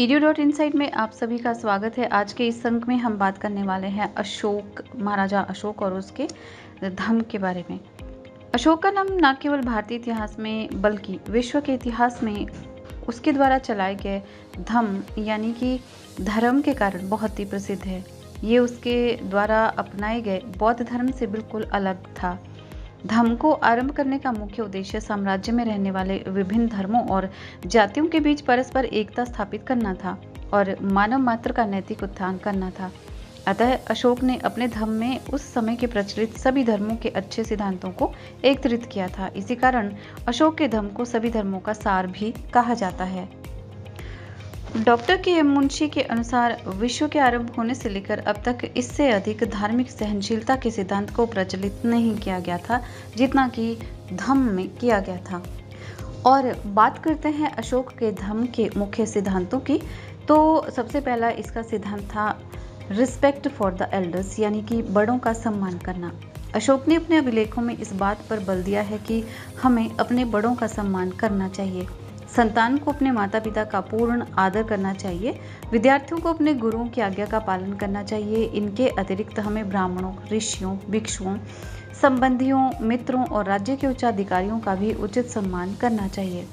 EDU.insight में आप सभी का स्वागत है। आज के इस अंक में हम बात करने वाले हैं महाराजा अशोक और उसके धम्म के बारे में। अशोक का नाम न केवल भारतीय इतिहास में बल्कि विश्व के इतिहास में उसके द्वारा चलाए गए धम्म यानी कि धर्म के कारण बहुत ही प्रसिद्ध है। ये उसके द्वारा अपनाए गए बौद्ध धर्म से बिल्कुल अलग था। धम्म को आरंभ करने का मुख्य उद्देश्य साम्राज्य में रहने वाले विभिन्न धर्मों और जातियों के बीच परस्पर एकता स्थापित करना था और मानव मात्र का नैतिक उत्थान करना था। अतः अशोक ने अपने धम्म में उस समय के प्रचलित सभी धर्मों के अच्छे सिद्धांतों को एकत्रित किया था। इसी कारण अशोक के धम्म को सभी धर्मों का सार भी कहा जाता है। डॉक्टर के एम मुंशी के अनुसार विश्व के आरंभ होने से लेकर अब तक इससे अधिक धार्मिक सहनशीलता के सिद्धांत को प्रचलित नहीं किया गया था जितना कि धम्म में किया गया था। और बात करते हैं अशोक के धम्म के मुख्य सिद्धांतों की, तो सबसे पहला इसका सिद्धांत था रिस्पेक्ट फॉर द एल्डर्स यानी कि बड़ों का सम्मान करना। अशोक ने अपने अभिलेखों में इस बात पर बल दिया है कि हमें अपने बड़ों का सम्मान करना चाहिए। संतान को अपने माता पिता का पूर्ण आदर करना चाहिए। विद्यार्थियों को अपने गुरुओं की आज्ञा का पालन करना चाहिए। इनके अतिरिक्त हमें ब्राह्मणों, ऋषियों, भिक्षुओं, संबंधियों, मित्रों और राज्य के उच्चाधिकारियों का भी उचित सम्मान करना चाहिए।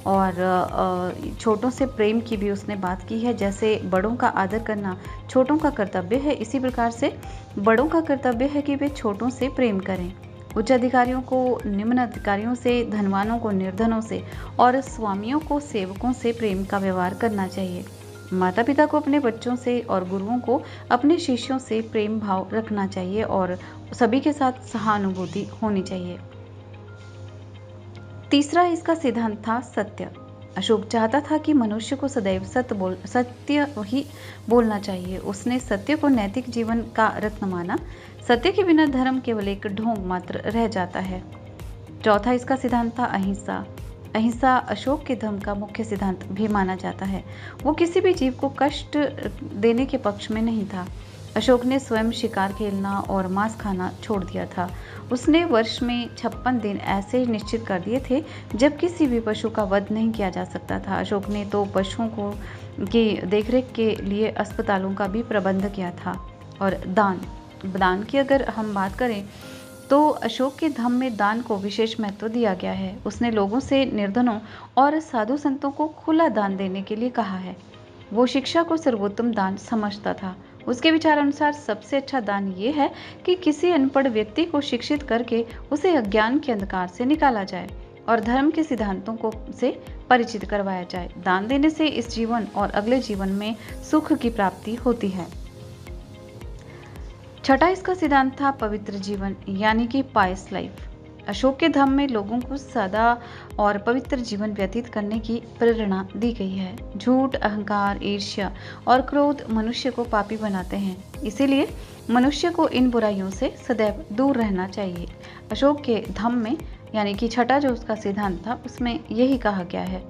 और छोटों से प्रेम की भी उसने बात की है। जैसे बड़ों का आदर करना छोटों का कर्तव्य है, इसी प्रकार से बड़ों का कर्तव्य है कि वे छोटों से प्रेम करें। उच्च अधिकारियों को निम्न अधिकारियों से, धनवानों को निर्धनों से और स्वामियों को सेवकों से प्रेम का व्यवहार करना चाहिए। माता पिता को अपने बच्चों से और गुरुओं को अपने शिष्यों से प्रेम भाव रखना चाहिए और सभी के साथ सहानुभूति होनी चाहिए। तीसरा इसका सिद्धांत था सत्य। अशोक चाहता था कि मनुष्य को सदैव सत्य ही बोलना चाहिए। उसने सत्य को नैतिक जीवन का रत्न माना। सत्य के बिना धर्म केवल एक ढोंग मात्र रह जाता है। चौथा इसका सिद्धांत था अहिंसा। अहिंसा अशोक के धर्म का मुख्य सिद्धांत भी माना जाता है। वो किसी भी जीव को कष्ट देने के पक्ष में नहीं था। अशोक ने स्वयं शिकार खेलना और मांस खाना छोड़ दिया था। उसने वर्ष में 56 दिन ऐसे निश्चित कर दिए थे जब किसी भी पशु का वध नहीं किया जा सकता था। अशोक ने तो पशुओं की देखरेख के लिए अस्पतालों का भी प्रबंध किया था। और दान की अगर हम बात करें तो अशोक के धम्म में दान को विशेष महत्व दिया गया है। उसने लोगों से निर्धनों और साधु संतों को खुला दान देने के लिए कहा है। वो शिक्षा को सर्वोत्तम दान समझता था। उसके विचार अनुसार सबसे अच्छा दान ये है कि किसी अनपढ़ व्यक्ति को शिक्षित करके उसे अज्ञान के अंधकार से निकाला जाए और धर्म के सिद्धांतों से परिचित करवाया जाए। दान देने से इस जीवन और अगले जीवन में सुख की प्राप्ति होती है। छठा इसका सिद्धांत था पवित्र जीवन यानी कि पायस लाइफ। अशोक के धम्म में लोगों को सादा और पवित्र जीवन व्यतीत करने की प्रेरणा दी गई है। झूठ, अहंकार, ईर्ष्या और क्रोध मनुष्य को पापी बनाते हैं, इसीलिए मनुष्य को इन बुराइयों से सदैव दूर रहना चाहिए। अशोक के धम्म में यानी कि छठा जो उसका सिद्धांत था उसमें यही कहा गया है।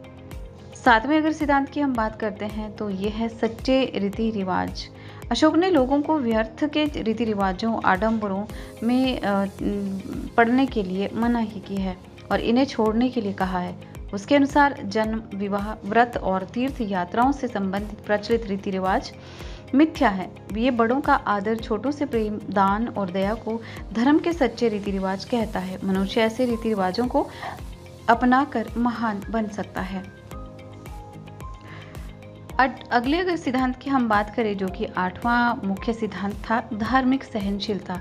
सातवें अगर सिद्धांत की हम बात करते हैं तो ये है सच्चे रीति रिवाज। अशोक ने लोगों को व्यर्थ के रीति रिवाजों, आडंबरों में पड़ने के लिए मनाही की है और इन्हें छोड़ने के लिए कहा है। उसके अनुसार जन्म, विवाह, व्रत और तीर्थ यात्राओं से संबंधित प्रचलित रीति रिवाज मिथ्या है। ये बड़ों का आदर, छोटों से प्रेम, दान और दया को धर्म के सच्चे रीति रिवाज कहता है। मनुष्य ऐसे रीति रिवाजों को अपनाकर महान बन सकता है। अगले अगर सिद्धांत की हम बात करें जो कि 8वां मुख्य सिद्धांत था धार्मिक सहनशीलता।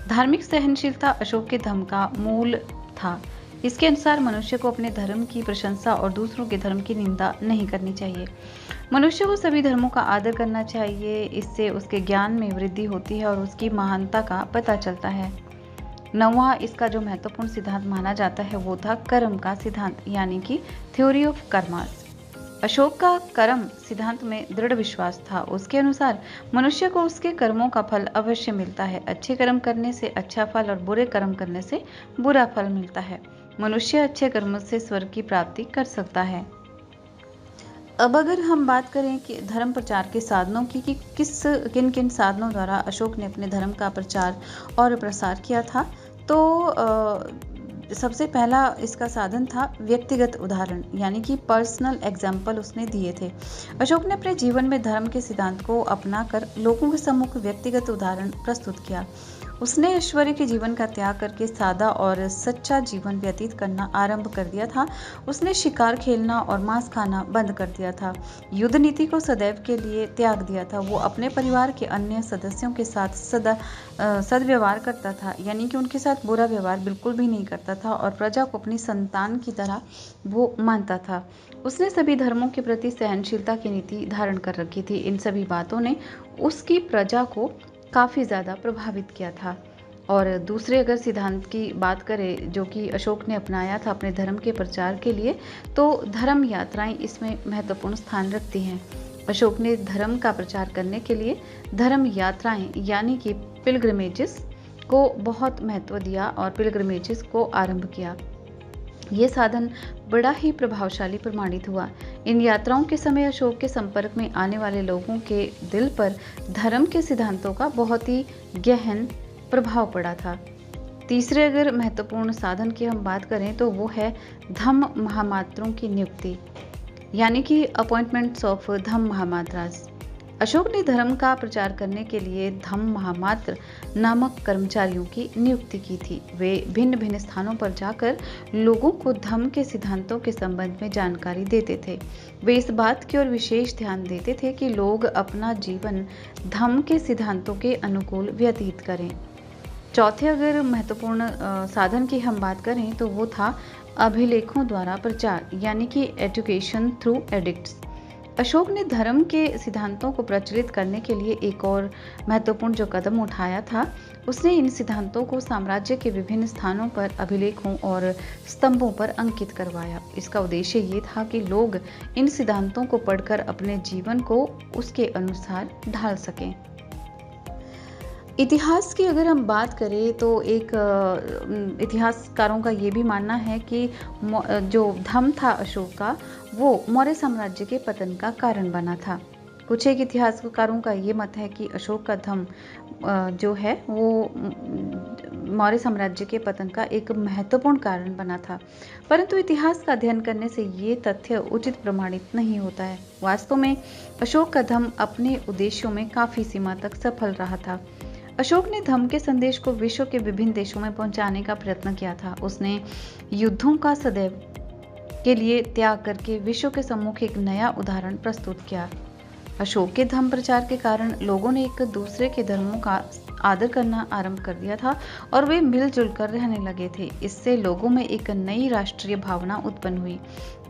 धार्मिक सहनशीलता अशोक के धम्म का मूल था। इसके अनुसार मनुष्य को अपने धर्म की प्रशंसा और दूसरों के धर्म की निंदा नहीं करनी चाहिए। मनुष्य को सभी धर्मों का आदर करना चाहिए। इससे उसके ज्ञान में वृद्धि होती है और उसकी महानता का पता चलता है। 9वां इसका जो महत्वपूर्ण सिद्धांत माना जाता है वो था कर्म का सिद्धांत यानी कि थ्योरी ऑफ कर्मास। अशोक का कर्म सिद्धांत में दृढ़ विश्वास था। उसके अनुसार मनुष्य को उसके कर्मों का फल अवश्य मिलता है। अच्छे कर्म करने से अच्छा फल और बुरे कर्म करने से बुरा फल मिलता है। मनुष्य अच्छे कर्मों से स्वर्ग की प्राप्ति कर सकता है। अब अगर हम बात करें कि धर्म प्रचार के साधनों की कि किन किन साधनों द्वारा अशोक ने अपने धर्म का प्रचार और प्रसार किया था, तो सबसे पहला इसका साधन था व्यक्तिगत उदाहरण, यानी कि पर्सनल एग्जाम्पल उसने दिए थे। अशोक ने अपने जीवन में धर्म के सिद्धांत को अपनाकर लोगों के सम्मुख व्यक्तिगत उदाहरण प्रस्तुत किया। उसने ऐश्वर्य के जीवन का त्याग करके सादा और सच्चा जीवन व्यतीत करना आरंभ कर दिया था। उसने शिकार खेलना और मांस खाना बंद कर दिया था। युद्ध नीति को सदैव के लिए त्याग दिया था। वो अपने परिवार के अन्य सदस्यों के साथ सदव्यवहार करता था, यानी कि उनके साथ बुरा व्यवहार बिल्कुल भी नहीं करता था और प्रजा को अपनी संतान की तरह वो मानता था। उसने सभी धर्मों के प्रति सहनशीलता की नीति धारण कर रखी थी। इन सभी बातों ने उसकी प्रजा को काफ़ी ज़्यादा प्रभावित किया था। और दूसरे अगर सिद्धांत की बात करें जो कि अशोक ने अपनाया था अपने धर्म के प्रचार के लिए, तो धर्म यात्राएं इसमें महत्वपूर्ण स्थान रखती हैं। अशोक ने धर्म का प्रचार करने के लिए धर्म यात्राएं यानी कि पिलग्रिमेजेस को बहुत महत्व दिया और पिलग्रिमेजेस को आरंभ किया। ये साधन बड़ा ही प्रभावशाली प्रमाणित हुआ। इन यात्राओं के समय अशोक के संपर्क में आने वाले लोगों के दिल पर धर्म के सिद्धांतों का बहुत ही गहन प्रभाव पड़ा था। तीसरे अगर महत्वपूर्ण साधन की हम बात करें तो वो है धम्म महामात्रों की नियुक्ति, यानी कि अपॉइंटमेंट्स ऑफ धम्म महामात्रास। अशोक ने धर्म का प्रचार करने के लिए धम्म महामात्र नामक कर्मचारियों की नियुक्ति की थी। वे भिन्न भिन्न स्थानों पर जाकर लोगों को धम्म के सिद्धांतों के संबंध में जानकारी देते थे। वे इस बात की ओर विशेष ध्यान देते थे कि लोग अपना जीवन धम्म के सिद्धांतों के अनुकूल व्यतीत करें। चौथे अगर महत्वपूर्ण साधन की हम बात करें तो वो था अभिलेखों द्वारा प्रचार, यानी कि एजुकेशन थ्रू एडिक्ट्स। अशोक ने धर्म के सिद्धांतों को प्रचलित करने के लिए एक और महत्वपूर्ण जो कदम उठाया था, उसने इन सिद्धांतों को साम्राज्य के विभिन्न स्थानों पर अभिलेखों और स्तंभों पर अंकित करवाया। इसका उद्देश्य ये था कि लोग इन सिद्धांतों को पढ़कर अपने जीवन को उसके अनुसार ढाल सकें। इतिहास की अगर हम बात करें तो एक इतिहासकारों का ये भी मानना है कि जो धम्म था अशोक का, वो मौर्य साम्राज्य के पतन का कारण बना था। कुछ एक इतिहासकारों का ये मत है कि अशोक का धम्म जो है वो मौर्य साम्राज्य के पतन का एक महत्वपूर्ण कारण बना था, परंतु इतिहास का अध्ययन करने से ये तथ्य उचित प्रमाणित नहीं होता है। वास्तव में अशोक का धम्म अपने उद्देश्यों में काफ़ी सीमा तक सफल रहा था। अशोक ने धम्म के संदेश को विश्व के विभिन्न देशों में पहुंचाने का प्रयत्न किया था। उसने युद्धों का सदैव के लिए त्याग करके विश्व के सम्मुख एक नया उदाहरण प्रस्तुत किया। अशोक के धम्म प्रचार के कारण लोगों ने एक दूसरे के धर्मों का आदर करना आरंभ कर दिया था और वे मिलजुल कर रहने लगे थे। इससे लोगों में एक नई राष्ट्रीय भावना उत्पन्न हुई।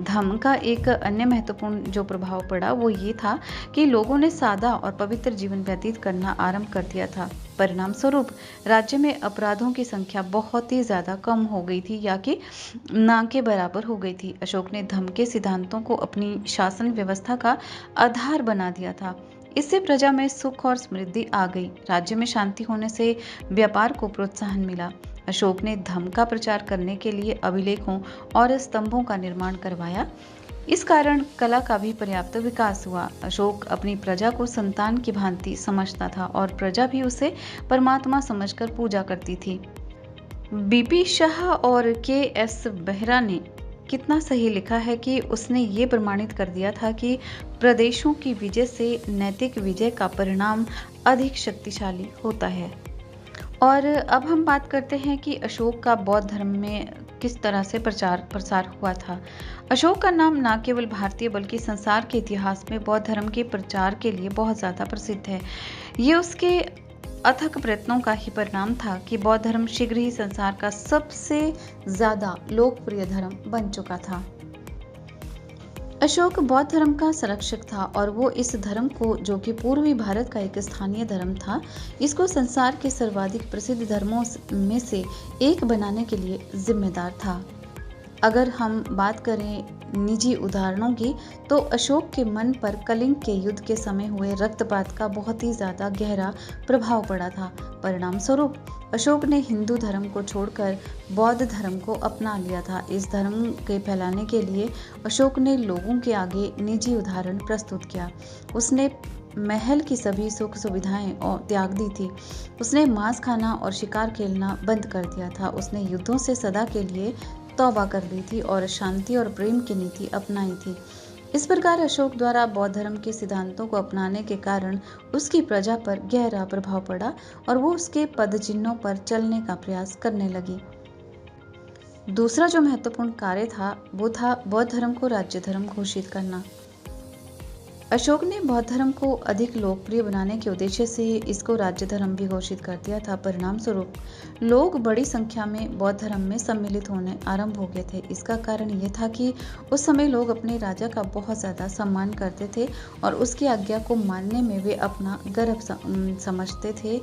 धम्म का एक अन्य महत्वपूर्ण जो प्रभाव पड़ा वो ये था कि लोगों ने सादा और पवित्र जीवन व्यतीत करना आरंभ कर दिया था। परिणाम स्वरूप राज्य में अपराधों की संख्या बहुत ही ज़्यादा कम हो गई थी, या कि ना के बराबर हो गई थी। अशोक ने धम्म के सिद्धांतों को अपनी शासन व्यवस्था का आधार बना दिया था। इससे प्रजा में सुख और समृद्धि आ गई। राज्य में शांति होने से व्यापार को प्रोत्साहन मिला। अशोक ने धम्म का प्रचार करने के लिए अभिलेखों और स्तंभों का निर्माण करवाया। इस कारण कला का भी पर्याप्त विकास हुआ। अशोक अपनी प्रजा को संतान की भांति समझता था और प्रजा भी उसे परमात्मा समझकर पूजा करती थी। बीपी शाह और के.एस. बेहरा ने कितना सही लिखा है कि उसने ये प्रमाणित कर दिया था कि प्रदेशों की विजय से नैतिक विजय का परिणाम अधिक शक्तिशाली होता है। और अब हम बात करते हैं कि अशोक का बौद्ध धर्म में किस तरह से प्रसार हुआ था। अशोक का नाम न केवल भारतीय बल्कि संसार के इतिहास में बौद्ध धर्म के प्रचार के लिए बहुत ज़्यादा प्रसिद्ध है। ये उसके अथक प्रयत्नों का ही परिणाम था कि बौद्ध धर्म शीघ्र ही संसार का सबसे ज़्यादा लोकप्रिय धर्म बन चुका था। अशोक बौद्ध धर्म का संरक्षक था और वो इस धर्म को, जो कि पूर्वी भारत का एक स्थानीय धर्म था, इसको संसार के सर्वाधिक प्रसिद्ध धर्मों में से एक बनाने के लिए जिम्मेदार था। अगर हम बात करें निजी उदाहरणों की तो अशोक के मन पर कलिंग के युद्ध के समय हुए रक्तपात का बहुत ही ज़्यादा गहरा प्रभाव पड़ा था। परिणाम स्वरूप अशोक ने हिंदू धर्म को छोड़कर बौद्ध धर्म को अपना लिया था। इस धर्म के फैलाने के लिए अशोक ने लोगों के आगे निजी उदाहरण प्रस्तुत किया। उसने महल की सभी सुख सुविधाएं और त्याग दी थी। उसने मांस खाना और शिकार खेलना बंद कर दिया था। उसने युद्धों से सदा के लिए तौबा कर ली थी और शांति और प्रेम की नीति अपनाई थी। इस प्रकार अशोक द्वारा बौद्ध धर्म के सिद्धांतों को अपनाने के कारण उसकी प्रजा पर गहरा प्रभाव पड़ा और वो उसके पदचिन्हों पर चलने का प्रयास करने लगी। दूसरा जो महत्वपूर्ण कार्य था वो था बौद्ध धर्म को राज्य धर्म घोषित करना। अशोक ने बौद्ध धर्म को अधिक लोकप्रिय बनाने के उद्देश्य से इसको राज्य धर्म भी घोषित कर दिया था। परिणाम स्वरूप लोग बड़ी संख्या में बौद्ध धर्म में सम्मिलित होने आरंभ हो गए थे। इसका कारण यह था कि उस समय लोग अपने राजा का बहुत ज्यादा सम्मान करते थे और उसकी आज्ञा को मानने में वे अपना गर्व समझते थे।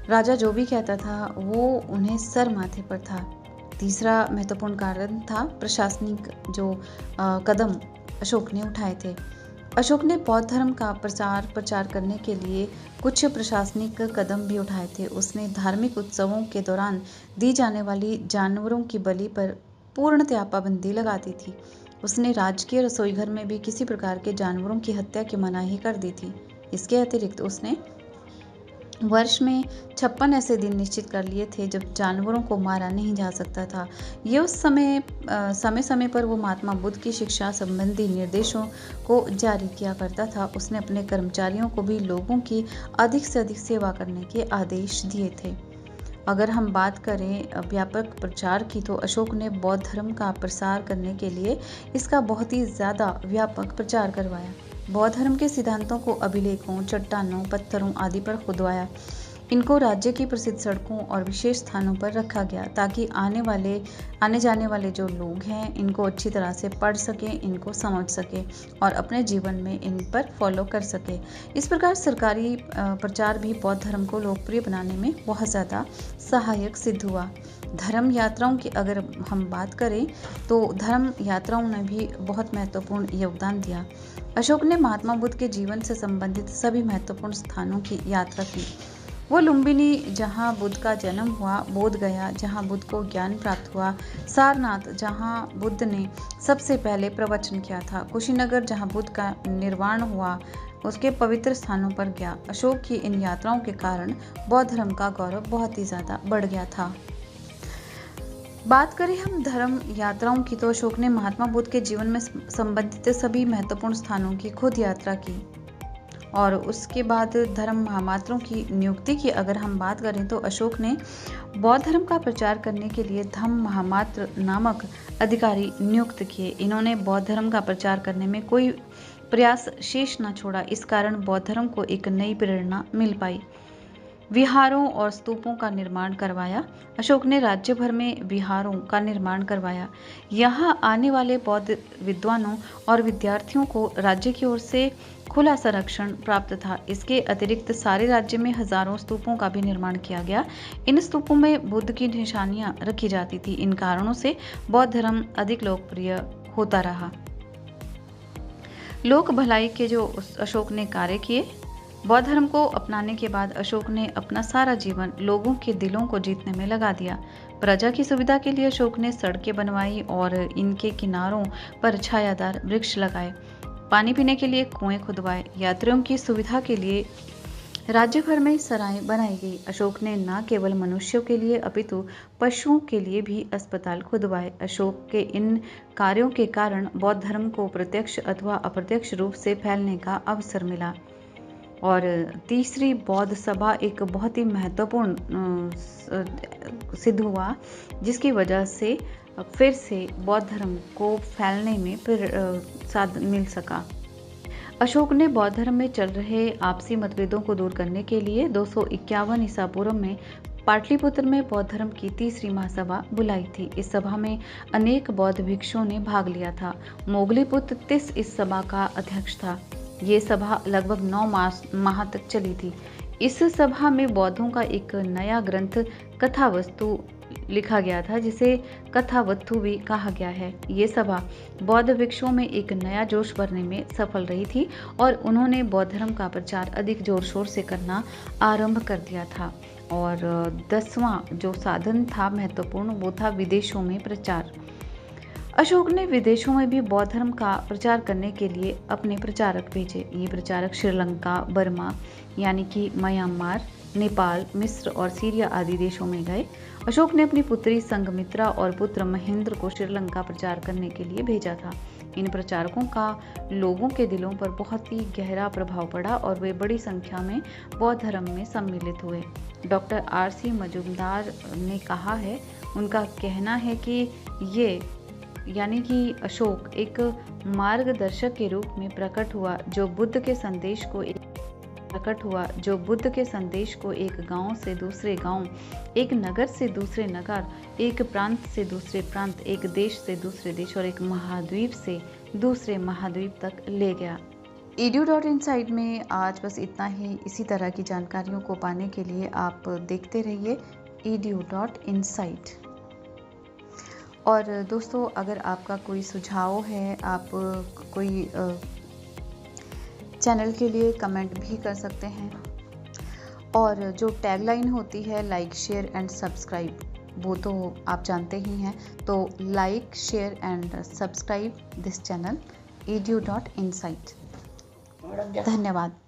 राजा जो भी कहता था वो उन्हें सर माथे पर था। तीसरा महत्वपूर्ण कारण था प्रशासनिक जो कदम अशोक ने उठाए थे। अशोक ने बौद्ध धर्म का प्रचार करने के लिए कुछ प्रशासनिक कदम भी उठाए थे। उसने धार्मिक उत्सवों के दौरान दी जाने वाली जानवरों की बलि पर पूर्णतया पाबंदी लगा दी थी। उसने राजकीय रसोईघर में भी किसी प्रकार के जानवरों की हत्या की मनाही कर दी थी। इसके अतिरिक्त उसने वर्ष में 56 ऐसे दिन निश्चित कर लिए थे जब जानवरों को मारा नहीं जा सकता था। ये उस समय पर वो महात्मा बुद्ध की शिक्षा संबंधी निर्देशों को जारी किया करता था। उसने अपने कर्मचारियों को भी लोगों की अधिक से अधिक सेवा करने के आदेश दिए थे। अगर हम बात करें व्यापक प्रचार की तो अशोक ने बौद्ध धर्म का प्रसार करने के लिए इसका बहुत ही ज़्यादा व्यापक प्रचार करवाया। बौद्ध धर्म के सिद्धांतों को अभिलेखों, चट्टानों, पत्थरों आदि पर खुदवाया। इनको राज्य की प्रसिद्ध सड़कों और विशेष स्थानों पर रखा गया ताकि आने जाने वाले जो लोग हैं इनको अच्छी तरह से पढ़ सकें, इनको समझ सकें और अपने जीवन में इन पर फॉलो कर सकें। इस प्रकार सरकारी प्रचार भी बौद्ध धर्म को लोकप्रिय बनाने में बहुत ज़्यादा सहायक सिद्ध हुआ। धर्म यात्राओं की अगर हम बात करें तो धर्म यात्राओं ने भी बहुत महत्वपूर्ण योगदान दिया। अशोक ने महात्मा बुद्ध के जीवन से संबंधित सभी महत्वपूर्ण स्थानों की यात्रा की। वो लुम्बिनी जहाँ बुद्ध का जन्म हुआ, बोध गया जहाँ बुद्ध को ज्ञान प्राप्त हुआ, सारनाथ जहाँ बुद्ध ने सबसे पहले प्रवचन किया था, कुशीनगर जहाँ बुद्ध का निर्वाण हुआ, उसके पवित्र स्थानों पर गया। अशोक की इन यात्राओं के कारण बौद्ध धर्म का गौरव बहुत ही ज़्यादा बढ़ गया था। बात करें हम धर्म यात्राओं की तो अशोक ने महात्मा बुद्ध के जीवन में संबंधित सभी महत्वपूर्ण स्थानों की खुद यात्रा की और उसके बाद धर्म महामात्रों की नियुक्ति की अगर हम बात करें तो अशोक ने बौद्ध धर्म का प्रचार करने के लिए धम्म महामात्र नामक अधिकारी नियुक्त किए। इन्होंने बौद्ध धर्म का प्रचार करने में कोई प्रयास शेष न छोड़ा। इस कारण बौद्ध धर्म को एक नई प्रेरणा मिल पाई। विहारों और स्तूपों का निर्माण करवाया। अशोक ने राज्य भर में विहारों का निर्माण करवाया। यहाँ आने वाले बौद्ध विद्वानों और विद्यार्थियों को राज्य की ओर से खुला संरक्षण प्राप्त था। इसके अतिरिक्त सारे राज्य में हजारों स्तूपों का भी निर्माण किया गया। इन स्तूपों में बुद्ध की निशानियां रखी जाती थी। इन कारणों से बौद्ध धर्म अधिक लोकप्रिय होता रहा। लोक भलाई के जो अशोक ने कार्य किए, बौद्ध धर्म को अपनाने के बाद अशोक ने अपना सारा जीवन लोगों के दिलों को जीतने में लगा दिया। प्रजा की सुविधा के लिए अशोक ने सड़कें बनवाई और इनके किनारों पर छायादार वृक्ष लगाए। पानी पीने के लिए कुएं खुदवाए। यात्रियों की सुविधा के लिए राज्य भर में सराय बनाई गई। अशोक ने न केवल मनुष्यों के लिए अपितु पशुओं के लिए भी अस्पताल खुदवाए। अशोक के इन कार्यों के कारण बौद्ध धर्म को प्रत्यक्ष अथवा अप्रत्यक्ष रूप से फैलने का अवसर मिला। और तीसरी बौद्ध सभा एक बहुत ही महत्वपूर्ण सिद्ध हुआ, जिसकी वजह से फिर से बौद्ध धर्म को फैलने में साथ मिल सका। अशोक ने बौद्ध धर्म में चल रहे आपसी मतभेदों को दूर करने के लिए 251 ईसा पूर्व में पाटलिपुत्र में बौद्ध धर्म की तीसरी महासभा बुलाई थी। इस सभा में अनेक बौद्ध भिक्षुओं ने भाग लिया था। मोगलीपुत्र तिस इस सभा का अध्यक्ष था। ये सभा लगभग 9 माह तक चली थी। इस सभा में बौद्धों का एक नया ग्रंथ कथावस्तु लिखा गया था, जिसे कथावस्तु भी कहा गया है। ये सभा बौद्ध भिक्षुओं में एक नया जोश भरने में सफल रही थी और उन्होंने बौद्ध धर्म का प्रचार अधिक जोर शोर से करना आरंभ कर दिया था। और 10वां जो साधन था महत्वपूर्ण, वो था विदेशों में प्रचार। अशोक ने विदेशों में भी बौद्ध धर्म का प्रचार करने के लिए अपने प्रचारक भेजे। ये प्रचारक श्रीलंका, बर्मा यानी कि म्यांमार, नेपाल, मिस्र और सीरिया आदि देशों में गए। अशोक ने अपनी पुत्री संघमित्रा और पुत्र महेंद्र को श्रीलंका प्रचार करने के लिए भेजा था। इन प्रचारकों का लोगों के दिलों पर बहुत ही गहरा प्रभाव पड़ा और वे बड़ी संख्या में बौद्ध धर्म में सम्मिलित हुए। Doctor R.C. मजूमदार ने कहा है, उनका कहना है कि ये यानी कि अशोक एक मार्गदर्शक के रूप में प्रकट हुआ जो बुद्ध के संदेश को एक गांव से दूसरे गांव, एक नगर से दूसरे नगर, एक प्रांत से दूसरे प्रांत, एक देश से दूसरे देश और एक महाद्वीप से दूसरे महाद्वीप तक ले गया। edu.insight में आज बस इतना ही। इसी तरह की जानकारियों को पाने के लिए आप देखते रहिए edu.insight। और दोस्तों, अगर आपका कोई सुझाव है, आप कोई चैनल के लिए कमेंट भी कर सकते हैं। और जो टैगलाइन होती है लाइक, शेयर एंड सब्सक्राइब, वो तो आप जानते ही हैं। तो like, share and subscribe this channel edu.insight। धन्यवाद।